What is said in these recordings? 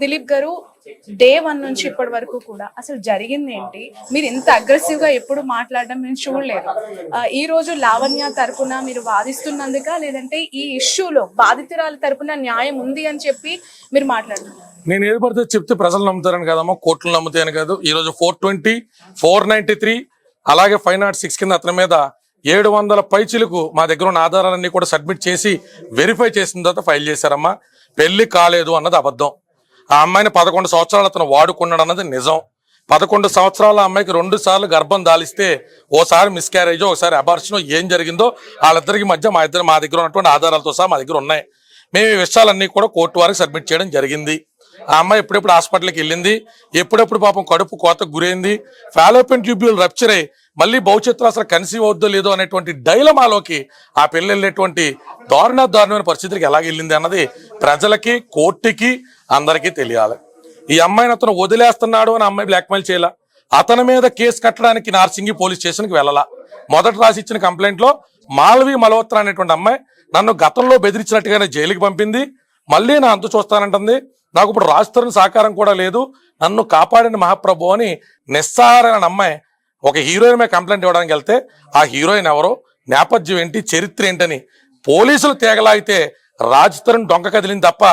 దిలీప్ గారు డే 1 నుంచి ఇప్పటి వరకు కూడా అసలు జరిగింది ఏంటి? మీరు ఇంత అగ్రెసివ్ గా ఎప్పుడు మాట్లాడడం నేను చూడలేదు. ఈ రోజు లావణ్య తరపున మీరు వాదిస్తున్నందుక, లేదంటే ఈ ఇష్యూలో బాధితురాల తరపున న్యాయం ఉంది అని చెప్పి మీరు మాట్లాడుతున్నారు? నేను ఏది పడితే చెప్తే ప్రజలు నమ్ముతారని కదమ్మా, కోర్టులు నమ్ముతాయని కాదు. ఈ రోజు 420, 493 అలాగే 506 కింద అతని మీద 700 పైచిలకు మా దగ్గర ఉన్న ఆధారాలన్నీ కూడా సబ్మిట్ చేసి వెరిఫై చేసిన తర్వాత ఫైల్ చేశారమ్మా. పెళ్లి కాలేదు అన్నది అబద్ధం. ఆ అమ్మాయిని 11 సంవత్సరాలు అతను వాడుకున్నాడు అన్నది నిజం. 11 సంవత్సరాల అమ్మాయికి 2 సార్లు గర్భం దాలిస్తే ఓసారి మిస్క్యారేజ్, ఒకసారి అబార్షన్, ఏం జరిగిందో వాళ్ళిద్దరికి మధ్య మా దగ్గర ఉన్నటువంటి ఆధారాలతో సహా మా దగ్గర ఉన్నాయి. మేము ఈ విషయాలన్నీ కూడా కోర్టు వారికి సబ్మిట్ చేయడం జరిగింది. ఆ అమ్మాయి ఎప్పుడెప్పుడు హాస్పిటల్కి వెళ్ళింది, ఎప్పుడెప్పుడు పాపం కడుపు కోతకు గురైంది, ఫాలోపియన్ ట్యూబ్యూల్ రప్చర్ అయ్యి మళ్ళీ భవిష్యత్తులో అసలు కన్సీవ్ అవుద్దో లేదో అనేటువంటి డైలమాలోకి ఆ పెళ్లి వెళ్ళేటువంటి దారుణమైన పరిస్థితులకి ఎలాగ వెళ్ళింది అన్నది ప్రజలకి, కోర్టుకి, అందరికీ తెలియాలి. ఈ అమ్మాయిని అతను వదిలేస్తున్నాడు అని అమ్మాయి బ్లాక్మెయిల్ చేయాల. అతని మీద కేసు కట్టడానికి నార్సింగి పోలీస్ స్టేషన్కి వెళ్ళాల. మొదట రాసి ఇచ్చిన కంప్లైంట్ లో మాల్వి మల్హోత్రా అనేటువంటి అమ్మాయి నన్ను గతంలో బెదిరించినట్టుగానే జైలుకి పంపింది, మళ్ళీ నా అంతు చూస్తానంటుంది, నాకు ఇప్పుడు రాజుతరని సహకారం కూడా లేదు, నన్ను కాపాడిన మహాప్రభు అని నిస్సారైన అమ్మాయి ఒక హీరోయిన్ మీద కంప్లైంట్ ఇవ్వడానికి వెళ్తే ఆ హీరోయిన్ ఎవరో, నేపథ్యం ఏంటి, చరిత్ర ఏంటని పోలీసులు తేగలాగితే రాజుతరని డొంక కదిలింది తప్ప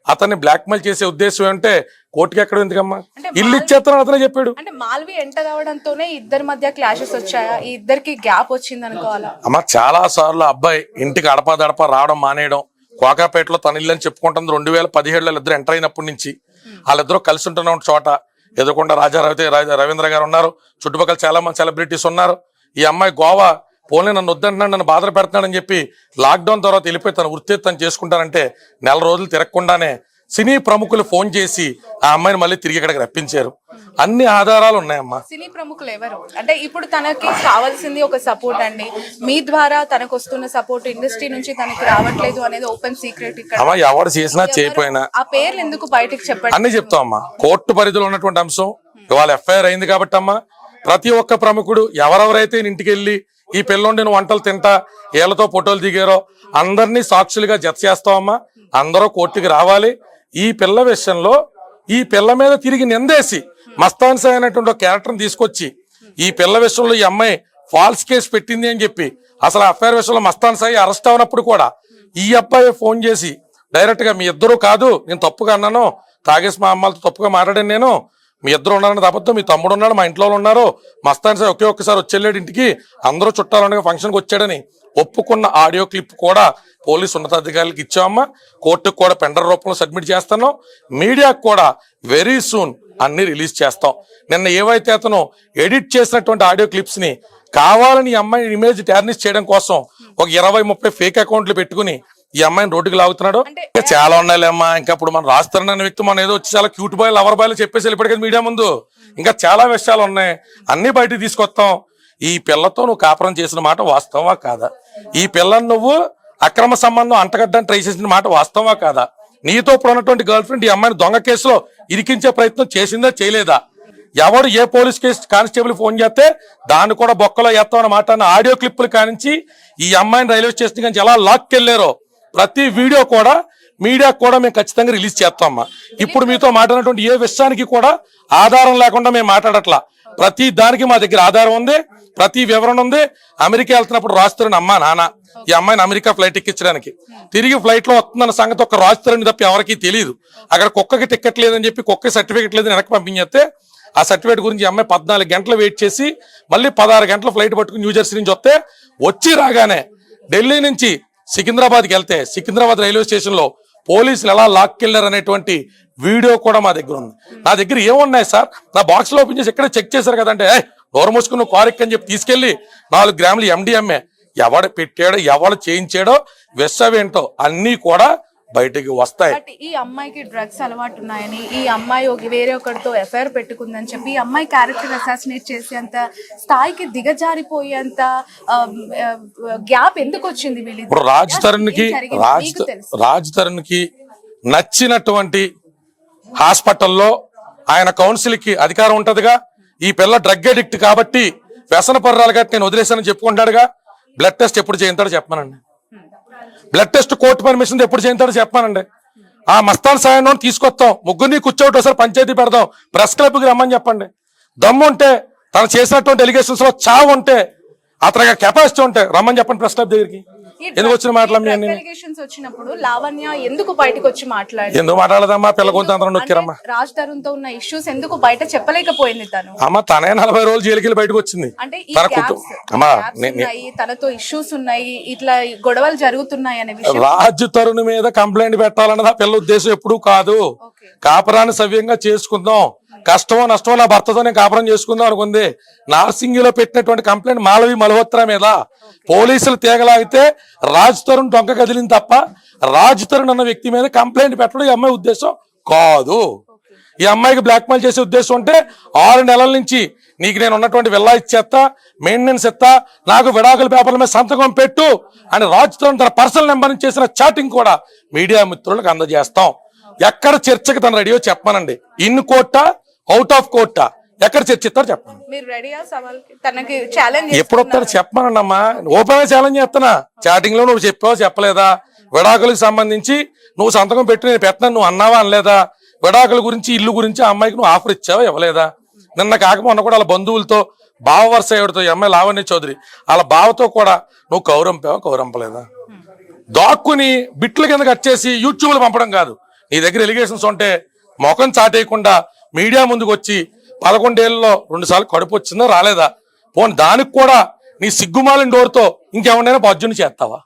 అతన్ని బ్లాక్మెయిల్ చేసే ఉద్దేశం ఏంటంటే కోర్టుకి ఎక్కడ ఎందుకమ్మా, ఇల్లు ఇచ్చేస్తాను అతనే చెప్పాడు. అంటే మాల్వి ఎంటర్ అవడంతోనే ఇద్దరి మధ్య క్లాషెస్ వచ్చాయా? ఈ ఇద్దరికి గ్యాప్ వచ్చింది అనుకోవాలా? అమ్మ చాలా సార్లు అబ్బాయి ఇంటికి అడపదడప రావడం మానేయడం, కోకాపేటలో తన ఇల్లు అని చెప్పుకుంటుంది 2017లో ఇద్దరు ఎంటర్ అయినప్పటి నుంచి. వాళ్ళిద్దరూ కలిసి ఉంటున్న చోట ఎదుర్కొండ రవీంద్ర గారు ఉన్నారు, చుట్టుపక్కల చాలా మంది సెలబ్రిటీస్ ఉన్నారు. ఈ అమ్మాయి గోవా పోలే నన్ను వద్దంటున్నాడు, నన్ను బాధలు పెడుతున్నాడని చెప్పి లాక్డౌన్ తర్వాత వెళ్ళిపోయి తన వృత్తి తను చేసుకుంటానంటే 4 రోజులు తిరగకుండానే సినీ ప్రముఖులు ఫోన్ చేసి ఆ అమ్మాయిని మళ్ళీ తిరిగి ఇక్కడికి రప్పించారు. అన్ని ఆధారాలు ఉన్నాయమ్మా. సినీ ప్రముఖులు ఎవరు అంటే ఇప్పుడు తనకి కావాల్సింది ఒక సపోర్ట్ అండి. మీ ద్వారా తనకు వస్తున్న సపోర్ట్ ఇండస్ట్రీ నుంచి తనకి రావట్లేదు అనేది ఓపెన్ సీక్రెట్. ఇక్కడ ఎవరు చేసినా చేయకపోయినా ఆ పేర్లు ఎందుకు బయటకు చెప్పండి అన్ని చెప్తామమ్మా. కోర్టు పరిధిలో ఉన్నటువంటి అంశం ఇవాళ ఎఫ్ఐఆర్ అయింది కాబట్టి అమ్మా, ప్రతి ఒక్క ప్రముఖుడు ఎవరెవరైతే ఇంటికి వెళ్ళి ఈ పిల్లోండిని వంటలు తింటా ఏళ్లతో ఫోటోలు దిగారో అందరినీ సాక్షులుగా జత చేస్తామమ్మా. అందరూ కోర్టుకి రావాలి. ఈ పిల్ల విషయంలో ఈ పిల్ల మీద తిరిగి నిందేసి మస్తాన్ సాయి అనేటువంటి ఒక క్యారెక్టర్ని తీసుకొచ్చి ఈ పిల్ల విషయంలో ఈ అమ్మాయి ఫాల్స్ కేసు పెట్టింది అని చెప్పి అసలు అఫైర్ విషయంలో మస్తాన్ సాయి అరెస్ట్ అవునప్పుడు కూడా ఈ అబ్బాయి ఫోన్ చేసి డైరెక్ట్ గా మీ ఇద్దరు కాదు, నేను తప్పుగా అన్నాను, తాగేసి మా అమ్మాలతో తప్పుగా మాట్లాడాను, నేను మీ ఇద్దరు ఉన్నారని అబద్ధం, మీ తమ్ముడు ఉన్నాడు, మా ఇంట్లో ఉన్నారు, మస్తాన్ సాయి ఒక్కసారి వచ్చేళ్ళాడు ఇంటికి, అందరూ చుట్టాలనే ఫంక్షన్కి వచ్చాడని ఒప్పుకున్న ఆడియో క్లిప్ కూడా పోలీసు ఉన్నతాధికారులకు ఇచ్చామమ్మా. కోర్టుకు కూడా పెండర్ రూపంలో సబ్మిట్ చేస్తాను. మీడియాకు కూడా వెరీ సూన్ అన్ని రిలీజ్ చేస్తాం. నిన్న ఏవైతే అతను ఎడిట్ చేసినటువంటి ఆడియో క్లిప్స్ ని కావాలని ఈ అమ్మాయి ఇమేజ్ టార్నిష్ చేయడం కోసం ఒక 20-30 ఫేక్ అకౌంట్లు పెట్టుకుని ఈ అమ్మాయిని రోడ్డుకి లాగుతున్నాడు. చాలా ఉన్నాయిలేమ్మా. ఇంకా ఇప్పుడు మనం రాస్తారన్న వ్యక్తి మనం ఏదో వచ్చి చాలా క్యూట్ బాయ్, లవర్ బాయ్లు చెప్పేసి వెళ్ళిపోయాడు మీడియా ముందు. ఇంకా చాలా విషయాలు ఉన్నాయి, అన్ని బయటకు తీసుకొస్తాం. ఈ పిల్లతో నువ్వు కాపురం చేసిన మాట వాస్తవా కాదా? ఈ పిల్లని నువ్వు అక్రమ సంబంధం అంటగడ్డానికి ట్రై చేసిన మాట వాస్తవా కాదా? నీతో ఇప్పుడు ఉన్నటువంటి గర్ల్ ఫ్రెండ్ ఈ అమ్మాయిని దొంగ కేసులో ఇరికించే ప్రయత్నం చేసిందా చేయలేదా? ఎవరు ఏ పోలీస్ కేసు కానిస్టేబుల్ ఫోన్ చేస్తే దాన్ని కూడా బొక్కలో ఎత్తామని మాట్లాడిన ఆడియో క్లిప్పులు కానించి ఈ అమ్మాయిని రైల్వే స్టేషన్ నుంచి ఎలా లాక్కెళ్లారో ప్రతి వీడియో కూడా మీడియాకు కూడా మేము ఖచ్చితంగా రిలీజ్ చేస్తామమ్మా. ఇప్పుడు మీతో మాట్లాడినటువంటి ఏ విషయానికి కూడా ఆధారం లేకుండా మేము మాట్లాడట్లా. ప్రతి దానికి మా దగ్గర ఆధారం ఉంది, ప్రతి వివరణ ఉంది. అమెరికా వెళ్తున్నప్పుడు రాజుతరని అమ్మా నాన్న ఈ అమ్మాయిని అమెరికా ఫ్లైట్ ఎక్కించడానికి తిరిగి ఫ్లైట్ లో వస్తుందన్న సంగతి ఒక రాజుతరని తప్ప ఎవరికి తెలియదు. అక్కడ కుక్కకి టికెట్ లేదని చెప్పి కుక్క సర్టిఫికెట్ లేదని వెనక్కి పంపించేస్తే ఆ సర్టిఫికేట్ గురించి అమ్మాయి 14 గంటలు వెయిట్ చేసి మళ్ళీ 16 గంటల ఫ్లైట్ పట్టుకుని న్యూజెర్సీ నుంచి వస్తే వచ్చి రాగానే ఢిల్లీ నుంచి సికింద్రాబాద్కి వెళ్తే సికింద్రాబాద్ రైల్వే స్టేషన్ లో పోలీసులు ఎలా లాక్కెళ్లారు అనేటువంటి వీడియో కూడా మా దగ్గర ఉంది. నా దగ్గర ఏమున్నాయి సార్, నా బాక్స్ లో ఓపెన్ చేసి ఎక్కడ చెక్ చేశారు కదంటే నోరు మూసుకుని నువ్వు కారు ఎక్కని చెప్పి తీసుకెళ్లి 4 గ్రాములు MDMA ఎవడు పెట్టాడో ఎవడు చేయించాడో విషవేంటో అన్ని కూడా బయటికి వస్తాయి. ఈ అమ్మాయికి డ్రగ్స్ అలవాటు ఉన్నాయని, ఈ అమ్మాయి వేరే ఒకరితో ఎఫ్ఐఆర్ పెట్టుకుందని చెప్పి ఈ అమ్మాయి క్యారెక్టర్ అసాసినేట్ చేసేంత స్థాయికి దిగజారిపోయేంత గ్యాప్ ఎందుకు వచ్చింది? ఇప్పుడు రాజ్ తరుణ్ కి నచ్చినటువంటి హాస్పిటల్లో ఆయన కౌన్సిల్ కి అధికారం ఉంటదిగా. ఈ పిల్ల డ్రగ్ అడిక్ట్ కాబట్టి వ్యసన పర్రాలుగా నేను వదిలేసానని చెప్పుకుంటాడుగా. బ్లడ్ టెస్ట్ ఎప్పుడు చేయించాడో చెప్పానండి. బ్లడ్ టెస్ట్ కోర్టు పర్మిషన్ ఎప్పుడు చేయించాడో చెప్పానండి. ఆ మస్తాన్ సాయం తీసుకొస్తాం, ముగ్గురిని కూర్చోబెట్టి ఒకసారి పంచాయతీ పెడదాం, ప్రెస్ క్లబ్కి రమ్మని చెప్పండి. దమ్ము ఉంటే, తను చేసినటువంటి ఎలిగేషన్స్ లో చావు ఉంటే, అతనికి కెపాసిటీ ఉంటే రమ్మని చెప్పండి ప్రెస్ క్లబ్ దగ్గరికి. ఎందుకు వచ్చిన మాటలు అలిగేషన్స్ వచ్చినప్పుడు లావణ్య ఎందుకు బయటకు వచ్చి మాట్లాడి ఎందుకు మాట్లాడదమ్మా? పిల్ల కొంత అందరం నొక్కిరమ్మా. రాజ్ తరుణ్ తో ఉన్న ఇష్యూస్ ఎందుకు బయట చెప్పలేకపోయింది తను? అమ్మ తనే 40 రోజులు జైలుకి వెళ్ళి బయటకు వచ్చింది. అంటే ఈ తన అమ్మా తనతో ఇష్యూస్ ఉన్నాయి, ఇట్లా గొడవలు జరుగుతున్నాయి అనే విషయం. రాజ్ తరుణ్ మీద కంప్లైంట్ పెట్టాలన్నది ఆ పిల్ల ఉద్దేశం ఎప్పుడూ కాదు. కాపురాన్ని సవ్యంగా చేసుకుందాం, కష్టమో నష్టమో నా భర్తతో నేను కాపురం చేసుకుందాం అనుకుంది. నార్సింగిలో పెట్టినటువంటి కంప్లైంట్ మాలవి మల్హోత్రా మీద పోలీసులు తీగలాగితే రాజ్ తరుణ్ డొంక కదిలింది తప్ప రాజ్ తరుణ్ అన్న వ్యక్తి మీద కంప్లైంట్ పెట్టడం ఈ అమ్మాయి ఉద్దేశం కాదు. ఈ అమ్మాయికి బ్లాక్ మెయిల్ చేసే ఉద్దేశం ఉంటే 6 నెలల నుంచి నీకు నేను ఉన్నటువంటి విల్లా ఇచ్చేస్తా, మెయింటెనెన్స్ ఇస్తా, నాకు విడాకుల పేపర్ల మీద సంతకం పెట్టు అని రాజ్ తరుణ్ తన పర్సనల్ నెంబర్ నుంచి చేసిన చాటింగ్ కూడా మీడియా మిత్రులకు అందజేస్తాం. ఎక్కడ చర్చకి తన రెడీయో చెప్పానండి. ఇన్ కోర్టా అవుట్ ఆఫ్ కోర్టా ఎక్కడ చర్చిస్తారు చెప్పండి. ఎప్పుడు వస్తాడు చెప్పమనండి అమ్మా. ఓపెన్ గా ఛాలెంజ్ చేస్తున్నా. చాటింగ్ లో నువ్వు చెప్పావా చెప్పలేదా? విడాకులకు సంబంధించి నువ్వు సంతకం పెట్టి నేను పెట్టినా నువ్వు అన్నావా అనలేదా? విడాకుల గురించి ఇల్లు గురించి ఆ అమ్మాయికి నువ్వు ఆఫర్ ఇచ్చావా ఇవ్వలేదా? నిన్న కాకపోయినా కూడా వాళ్ళ బంధువులతో బావ వరుస ఎవరితో ఈ అమ్మాయి లావణ్య చౌదరి వాళ్ళ బావతో కూడా నువ్వు కౌరంపావా కౌరంపలేదా? దాక్కుని బిట్లు కింద కట్ చేసి యూట్యూబ్లో పంపడం కాదు. నీ దగ్గర ఎలిగేషన్స్ ఉంటే ముఖం చాటేయకుండా మీడియా ముందుకు వచ్చి 11 ఏళ్ళలో 2 సార్లు కడుపు వచ్చిందా రాలేదా? పోనీ దానికి కూడా నీ సిగ్గుమాలిన డోర్తో ఇంకెవరైనా బాధ్యుని చేస్తావా?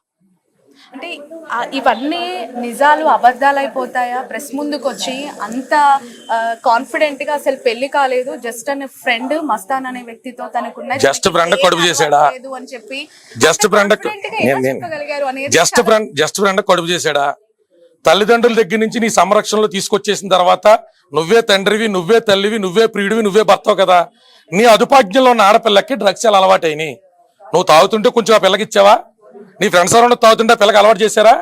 అంటే ఇవన్నీ నిజాలు అబద్ధాలు అయిపోతాయా? ప్రెస్ ముందుకు వచ్చి అంత కాన్ఫిడెంట్ గా అసలు పెళ్లి కాలేదు, జస్ట్ అనే ఫ్రెండ్ మస్తాన్ అనే వ్యక్తితో తనకున్న జస్ట్ ఫ్రెండ్ కడుపు చేశాడా అని చెప్పి జస్ట్ ఫ్రెండ్ కడుపు చేశాడా? తల్లిదండ్రుల దగ్గర నుంచి నీ సంరక్షణలో తీసుకొచ్చేసిన తర్వాత నువ్వే తండ్రివి, నువ్వే తల్లివి, నువ్వే ప్రియుడివి, నువ్వే భర్తవు కదా. నీ అదుపాజ్ఞంలో ఉన్న ఆడపిల్లకి డ్రగ్స్ ఎలా అలవాటైనాయి? నువ్వు తాగుతుంటే కొంచెం ఆ పిల్లకి ఇచ్చావా? నీ ఫ్రెండ్స్ ఎవరైనా తాగుతుంటే ఆ పిల్లకి అలవాటు చేశారా?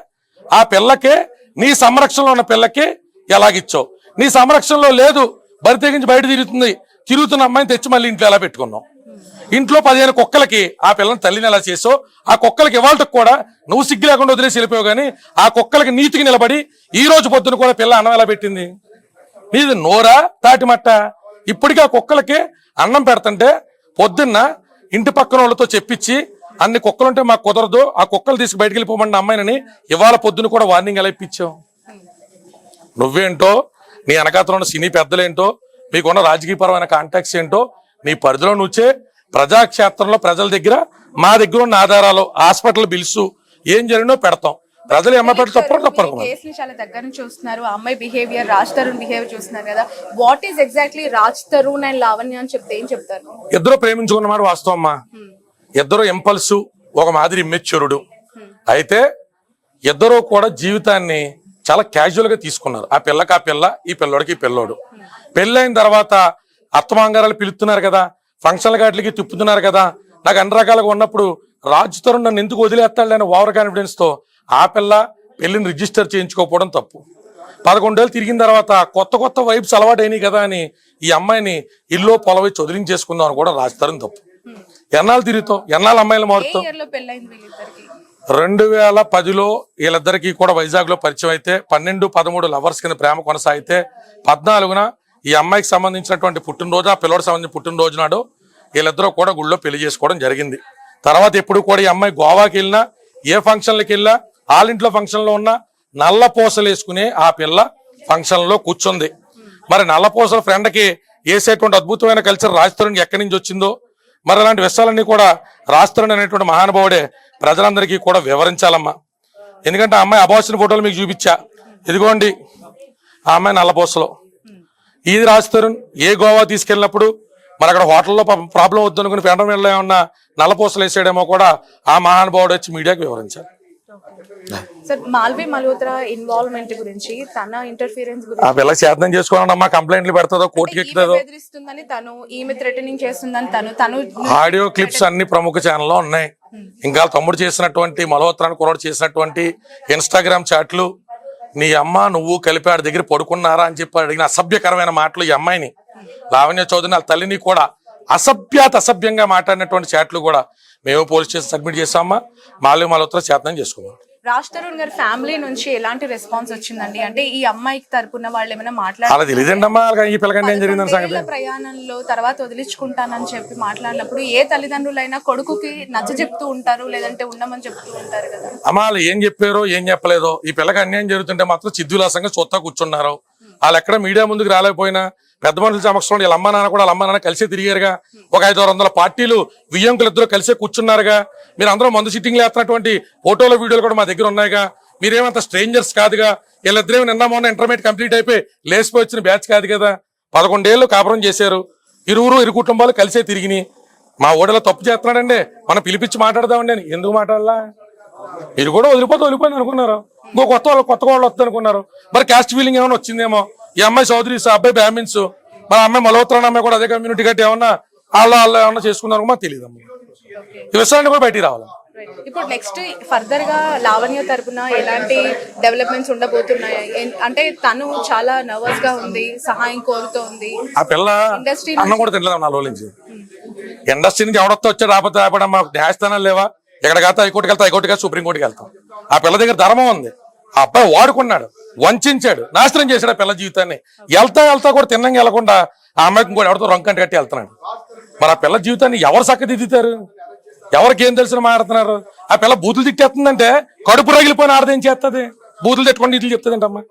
ఆ పిల్లకే నీ సంరక్షణలో ఉన్న పిల్లకి ఎలాగిచ్చావు? నీ సంరక్షణలో లేదు, బరి తెగించి బయట తిరుగుతున్న అమ్మాయిని తెచ్చి మళ్ళీ ఇంట్లో ఎలా పెట్టుకున్నావు? ఇంట్లో 15 కుక్కలకి ఆ పిల్లని తల్లిని ఎలా చేసావు? ఆ కుక్కలకి ఇవాళకి కూడా నువ్వు సిగ్గు లేకుండా వదిలేసి వెళ్ళిపోయావు. కానీ ఆ కుక్కలకి నీతికి నిలబడి ఈ రోజు పొద్దున కూడా పిల్ల అన్నం ఎలా పెట్టింది? నీది నోరా తాటిమట్ట? ఇప్పటికీ ఆ కుక్కలకి అన్నం పెడుతుంటే పొద్దున్న ఇంటి పక్కన వాళ్ళతో చెప్పించి అన్ని కుక్కలుంటే మాకు కుదరదు, ఆ కుక్కలు తీసుకు బయటకు వెళ్ళిపోమన్న అమ్మాయిని ఇవాళ పొద్దున కూడా వార్నింగ్ ఎలా ఇప్పించావు? నువ్వేంటో, నీ వెనకాతలో ఉన్న సినీ పెద్దలేంటో, మీకున్న రాజకీయపరమైన కాంటాక్ట్స్ ఏంటో నీ పరిధిలో నుంచే ప్రజాక్షేత్రంలో ప్రజల దగ్గర మా దగ్గర ఉన్న ఆధారాలు, హాస్పిటల్ బిల్స్ ఏం జరిగినో పెడతాం. ప్రజలు చాలా దగ్గర నుంచి చూస్తున్నారు. అమ్మాయి బిహేవియర్, రాజ్ తరుణ్ బిహేవియర్ చూస్తున్నారు కదా. What is exactly Raj Tarun and Lavanya అని చెప్తే ఏం చెప్తారు? ఇద్దరు ప్రేమించుకున్నమాట వాస్తవం అమ్మా. ఇద్దరు ఇంపల్సు, ఒక మాదిరి ఇమ్మెచ్యూరుడు. అయితే ఇద్దరు కూడా జీవితాన్ని చాలా క్యాజువల్ గా తీసుకున్నారు. ఆ పిల్లకి ఆ పిల్ల, ఈ పిల్లోడికి ఈ పిల్లోడు. పెళ్ళైన తర్వాత అత్తమాంగారాలు పిలుస్తున్నారు కదా, ఫంక్షన్ల గాట్లకి తిప్పుతున్నారు కదా. నాకు అన్ని రకాలుగా ఉన్నప్పుడు రాజ్ తరుణ్ నన్ను ఎందుకు వదిలేస్తాడని ఓవర్ కాన్ఫిడెన్స్ తో ఆ పిల్ల పెళ్లిని రిజిస్టర్ చేయించుకోకపోవడం తప్పు. 11 ఏళ్ళు తిరిగిన తర్వాత కొత్త వైబ్స్ అలవాటైనాయి కదా అని ఈ అమ్మాయిని ఇల్లు పొలవై చదిలించేసుకుందాం అని కూడా రాజ్ తరుణ్ తప్పు. ఎన్నాళ్ళు తిరుగుతావు, ఎన్నాళ్ళు అమ్మాయిలు మారుతావు? 2010లో వీళ్ళిద్దరికి కూడా వైజాగ్ లో పరిచయం అయితే 12-13 లవర్స్ కింద ప్రేమ కొనసాగితే 14న ఈ అమ్మాయికి సంబంధించినటువంటి పుట్టినరోజు, ఆ పిల్లడికి సంబంధించిన పుట్టినరోజు నాడు వీళ్ళిద్దరూ కూడా గుళ్ళో పెళ్లి చేసుకోవడం జరిగింది. తర్వాత ఎప్పుడు కూడా ఈ అమ్మాయి గోవాకి వెళ్ళినా, ఏ ఫంక్షన్లకి వెళ్ళినా, వాళ్ళింట్లో ఫంక్షన్ లో ఉన్నా నల్ల పూసలు వేసుకునే ఆ పిల్ల ఫంక్షన్ లో కూర్చుంది. మరి నల్ల పూసల ఫ్రెండ్ కి వేసేటువంటి అద్భుతమైన కల్చర్ రాజ్ తరుణ్ ఎక్కడి నుంచి వచ్చిందో, మరి అలాంటి విషయాలన్నీ కూడా రాజ్ తరుణ్ అనేటువంటి మహానుభావుడే ప్రజలందరికీ కూడా వివరించాలమ్మా. ఎందుకంటే ఆ అమ్మాయి అబార్షన్ ఫోటోలు మీకు చూపించా, ఇదిగోండి ఆ అమ్మాయి నల్లపూసలో. ఇది రాజ్ తరుణ్ ఏ గోవా తీసుకెళ్ళినప్పుడు మరి అక్కడ హోటల్లో ప్రాబ్లం వద్దనుకుని పెండం వెళ్ళ ఏమన్నా నల్లపూసలు వేసేయడేమో కూడా ఆ మహానుభావుడు వచ్చి మీడియాకి వివరించారు. సార్, మాల్వి మల్హోత్రా ఇన్వాల్వ్మెంట్ గురించి, తన ఇంటర్ఫియరెన్స్ గురించి ఆ పిల్లకి శాతం చేసుకోవాలమ్మా. కంప్లైంట్లు పెడతాదో, కోర్టుకి ఎక్కుతుందో, బెదిరిస్తుందని తను, ఈమె థ్రెటనింగ్ చేస్తుందని తను ఆడియో క్లిప్స్ అన్ని ప్రముఖ ఛానల్లో ఉన్నాయి. ఇంకా తమ్ముడు చేసినటువంటి మల్హోత్రాని కుర్రాడు చేసినటువంటి ఇన్స్టాగ్రామ్ చాట్లు, నీ అమ్మ నువ్వు కలిపి ఆడి దగ్గర పడుకున్నారా అని చెప్పి అడిగిన అసభ్యకరమైన మాటలు ఈ అమ్మాయిని, లావణ్య చౌదరి వాళ్ళ తల్లిని కూడా అసభ్యంగా మాట్లాడినటువంటి చాట్లు కూడా మేము పోలీస్ స్టేషన్ సబ్మిట్ చేసామా. మాల్వి మల్హోత్రా శాతం చేసుకున్నాం. రాజ్ తరుణ్ గారి ఫ్యామిలీ నుంచి ఎలాంటి రెస్పాన్స్ వచ్చిందండి? అంటే ఈ అమ్మాయికి తరపున వాళ్ళు ఏమైనా అలా తెలియదండమ్మా ఈ పిల్లకంటే ఏం జరిగిందని సంగతి. మాట్లాడారు ప్రయాణంలో తర్వాత వదిలించుకుంటానని చెప్పి మాట్లాడినప్పుడు ఏ తల్లిదండ్రులైనా కొడుకుకి నచ్చ చెప్తూ ఉంటారు, లేదంటే ఉండమని చెప్తూ ఉంటారు కదా. అమ్మా వాళ్ళు ఏం చెప్పారో ఏం చెప్పలేదో, ఈ పిల్లకి అన్యాయం జరుగుతుంటే మాత్రం చిద్దులాసంగా చూస్తా కూర్చున్నారు. వాళ్ళు ఎక్కడ మీడియా ముందుకు రాలేకపోయినా పెద్ద మనుషుల సమక్షంలో వీళ్ళ అమ్మ నాన్న కూడా వాళ్ళ అమ్మ నాన్న కలిసే తిరిగారుగా. ఒక 500-600 పార్టీలు వియ్యంకులు ఇద్దరు కలిసే కూర్చున్నారుగా. మీరు అందరూ మందు సిట్టింగ్లు వేస్తున్నటువంటి ఫోటోలు వీడియోలు కూడా మా దగ్గర ఉన్నాయిగా. మీరేమంత స్ట్రేంజర్స్ కాదుగా. వీళ్ళిద్దరేమో నిన్న మొన్న ఇంటర్మీడియట్ కంప్లీట్ అయిపోయి లేసిపోయి వచ్చిన బ్యాచ్ కాదు కదా. 11 ఏళ్ళు కాపురం చేశారు. ఇరు కుటుంబాలు కలిసే తిరిగినాయి. మా ఓడలో తప్పు చేస్తున్నాడండి, మనం పిలిపించి మాట్లాడదామండి అని. ఎందుకు మాట్లాడాలా? మీరు కూడా వదిలిపోయింది అనుకున్నారు. ఇంకో కొత్త వాళ్ళు వస్తుంది అనుకున్నారు. మరి క్యాస్ట్ ఫీలింగ్ ఏమైనా వచ్చిందేమో. ఈ అమ్మాయి చౌదరీస్, అబ్బాయి బ్రాహ్మిన్స్, మన అమ్మాయి మల్హోత్రా అమ్మాయి కూడా అదే కమ్యూనిటీ గట్టి ఏమన్నా వాళ్ళు ఏమన్నా చేసుకున్నారు మాకు తెలియదు. అమ్మ ఈ విషయాన్ని కూడా బయటికి రావాలి. ఇప్పుడు నెక్స్ట్ ఫర్దర్ గా లావణ్య తరపున ఎలాంటి డెవలప్మెంట్స్ ఉండబోతున్నాయి? అంటే తను చాలా నర్వస్ గా ఉంది, సహాయం కోరుతోంది. ఆ పిల్ల అన్నం కూడా తినలేదు నా నుంచి. ఇండస్ట్రీ నుంచి ఎవడొస్తా వచ్చాడు రాకపోతే రాపడమ్మా న్యాయస్థానాలు లేవా? ఎక్కడికి హైకోర్టుకి వెళ్తా, హైకోర్టుకి వెళ్తా, సుప్రీంకోర్టుకి వెళ్తాం. ఆ పిల్ల దగ్గర ధర్మం ఉంది. ఆ అబ్బాయి వాడుకున్నాడు, వంచాడు, నాశనం చేశాడు ఆ పిల్ల జీవితాన్ని. వెళ్తా కూడా తిన్నంగా వెళ్లకుండా ఆ అమ్మాయికి ఇంకోటి ఎవరితో రొంకంట కట్టి వెళ్తున్నాడు. మరి ఆ పిల్ల జీవితాన్ని ఎవరు చక్కదిద్దుతారు? ఎవరికి ఏం తెలిసిన మాట్లాడుతున్నారు? ఆ పిల్ల బూతులు తిట్టేస్తుందంటే కడుపు రగిలిపోయిన ఆడదేం చేస్తుంది? బూతులు తిట్టుకొని ఇట్లు చెప్తుందంటమ్మా.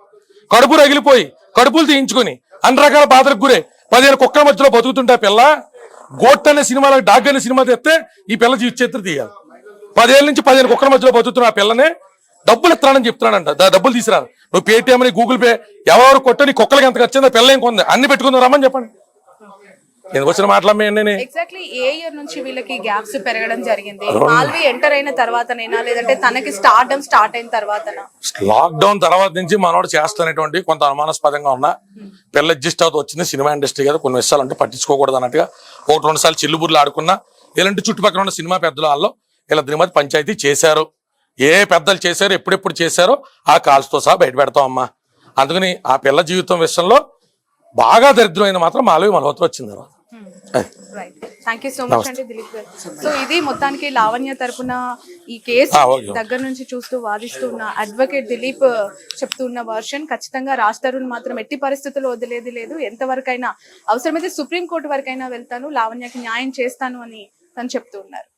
కడుపు రగిలిపోయి కడుపులు తీయించుకొని అన్ని రకాల బాధలకు గురే 15 కుక్కల మధ్యలో బతుకుతుంటే ఆ పిల్ల గోట్ అనే సినిమాలో డాగ్ అనే సినిమా తెస్తే ఈ పిల్ల జీవిత చరిత్ర తీయాలి. 10 ఏళ్ళ నుంచి 15 కుక్కల మధ్యలో బతుకుతున్న ఆ పిల్లనే డబ్బులు ఇస్తానని చెప్తున్నాడంట. డబ్బులు తీసుకురారు. నువ్వు పేటిఎం అని గూగుల్ పే ఎవరు కొట్ట నీ కుక్కలకి ఎంత ఖర్చు పిల్ల ఏం కొంది అన్ని పెట్టుకుందాం రమ్మని చెప్పండి. ఎందుకు వచ్చిన మాట్లాడమే? ఎగ్జాక్ట్లీ ఏ ఇయర్ నుంచి వీళ్ళకి గ్యాప్స్ పెరగడం జరిగింది? మాల్వి ఎంటర్ అయిన తర్వాతనేనా, లేదంటే తనకి స్టార్ట్ అయిన తర్వాతనా? లాక్డౌన్ తర్వాత నుంచి మనోడు చేస్తున్నటువంటి కొంత అనుమానాస్పదంగా ఉన్న పిల్ల అడ్జస్ట్ అవుతూ వచ్చింది. సినిమా ఇండస్ట్రీ కదా, కొన్ని విషయాలు అంటే పట్టించుకోకూడదు అన్నట్టుగా 1-2 సార్లు చిల్లుబుర్లు ఆడుకున్నా. ఇలాంటి చుట్టుపక్కల ఉన్న సినిమా పెద్దలు వాళ్ళు వీళ్ళ మధ్య పంచాయతీ చేశారు. ఏ పెద్దలు చేశారు, ఎప్పుడెప్పుడు చేశారో ఆ కాల్స్తో సహా బయట పెడతాం అమ్మా. అందుకని ఆ పిల్ల జీవితం విషయంలో బాగా దరిద్రమైన మాత్రం మాలవి మల్హోత్రా వచ్చింది. థ్యాంక్ యూ సో మచ్ అండి దిలీప్ గారు. సో ఇది మొత్తానికి లావణ్య తరపున ఈ కేసు దగ్గర నుంచి చూస్తూ వాదిస్తున్న అడ్వకేట్ దిలీప్ చెప్తున్న వర్షన్. ఖచ్చితంగా రాజ్ తరుణ్ మాత్రం ఎట్టి పరిస్థితుల్లో వదిలేది లేదు. ఎంతవరకైనా అవసరమైతే సుప్రీంకోర్టు వరకైనా వెళ్తాను, లావణ్యకి న్యాయం చేస్తాను అని తను చెప్తూ ఉన్నారు.